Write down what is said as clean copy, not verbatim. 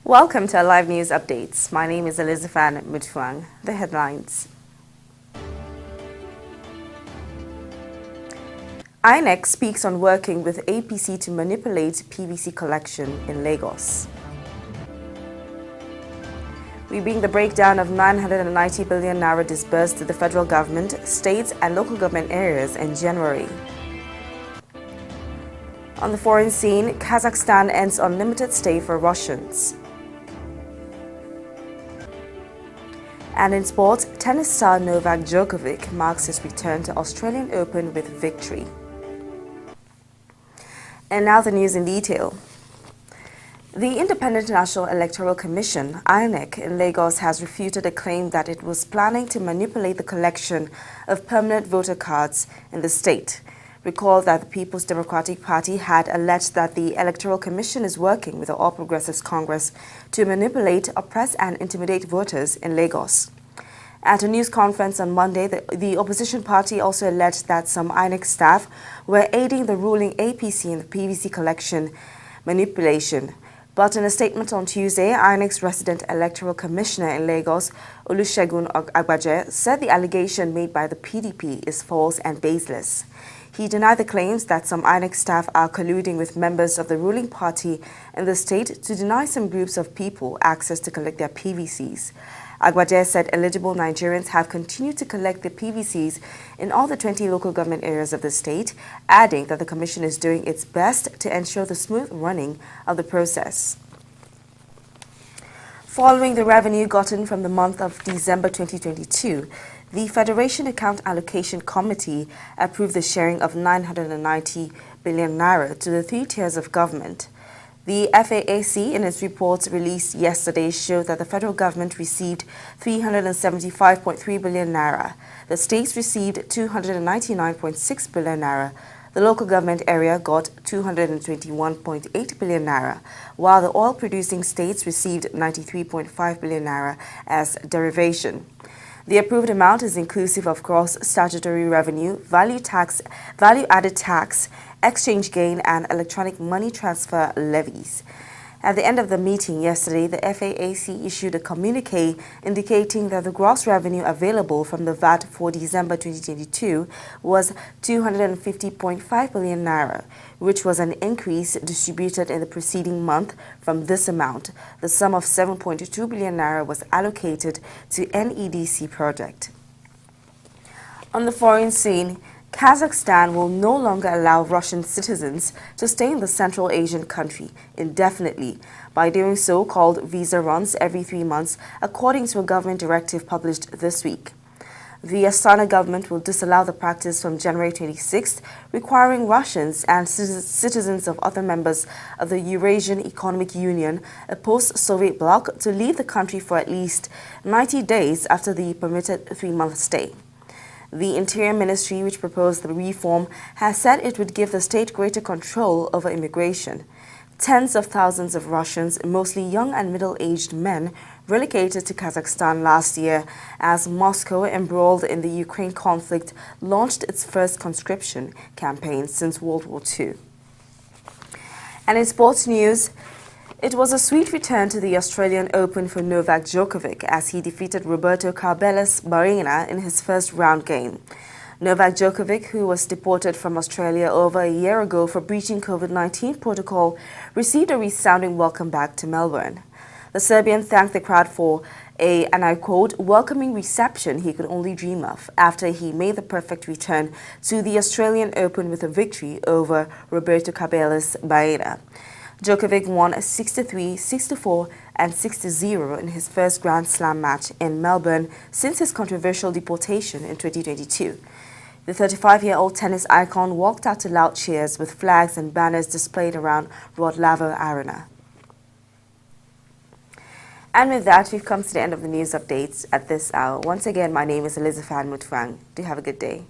Welcome to our live news updates. My name is Elizabeth Mutfwang. The headlines. INEC speaks on working with APC to manipulate PVC collection in Lagos. We bring the breakdown of 990 billion naira disbursed to the federal government, states and local government areas in January. On the foreign scene, Kazakhstan ends unlimited stay for Russians. And in sports, tennis star Novak Djokovic marks his return to Australian Open with victory. And now the news in detail. The Independent National Electoral Commission, INEC, in Lagos has refuted a claim that it was planning to manipulate the collection of permanent voter cards in the state. Recall that the People's Democratic Party had alleged that the Electoral Commission is working with the All Progressives Congress to manipulate, oppress and intimidate voters in Lagos. At a news conference on Monday, the opposition party also alleged that some INEC staff were aiding the ruling APC in the PVC collection manipulation. But in a statement on Tuesday, INEC's resident electoral commissioner in Lagos, Olusegun Agbaje, said the allegation made by the PDP is false and baseless. He denied the claims that some INEC staff are colluding with members of the ruling party in the state to deny some groups of people access to collect their PVCs. Agbaje said eligible Nigerians have continued to collect the PVCs in all the 20 local government areas of the state, adding that the commission is doing its best to ensure the smooth running of the process. Following the revenue gotten from the month of December 2022, the Federation Account Allocation Committee approved the sharing of 990 billion naira to the three tiers of government. The FAAC, in its reports released yesterday, showed that the federal government received 375.3 billion naira. The states received 299.6 billion naira. The local government area got 221.8 billion naira, while the oil-producing states received 93.5 billion naira as derivation. The approved amount is inclusive of gross statutory revenue, value-added tax, exchange gain, and electronic money transfer levies. At the end of the meeting yesterday, the FAAC issued a communique indicating that the gross revenue available from the VAT for December 2022 was 250.5 billion naira, which was an increase distributed in the preceding month from this amount. The sum of 7.2 billion naira was allocated to NEDC project. On the foreign scene, Kazakhstan will no longer allow Russian citizens to stay in the Central Asian country indefinitely by doing so-called visa runs every 3 months, according to a government directive published this week. The Astana government will disallow the practice from January 26th, requiring Russians and citizens of other members of the Eurasian Economic Union, a post-Soviet bloc, to leave the country for at least 90 days after the permitted 3-month stay. The Interior Ministry, which proposed the reform, has said it would give the state greater control over immigration. Tens of thousands of Russians, mostly young and middle-aged men, relocated to Kazakhstan last year as Moscow, embroiled in the Ukraine conflict, launched its first conscription campaign since World War II. And in sports news, it was a sweet return to the Australian Open for Novak Djokovic as he defeated Roberto Carlos Baena in his first round game. Novak Djokovic, who was deported from Australia over a year ago for breaching COVID-19 protocol, received a resounding welcome back to Melbourne. The Serbian thanked the crowd for and I quote, welcoming reception he could only dream of after he made the perfect return to the Australian Open with a victory over Roberto Carlos Baena. Djokovic won 6-3, 6-4 and 6-0 in his first Grand Slam match in Melbourne since his controversial deportation in 2022. The 35-year-old tennis icon walked out to loud cheers with flags and banners displayed around Rod Laver Arena. And with that, we've come to the end of the news updates at this hour. Once again, my name is Elizabeth Mutfwang. Do have a good day.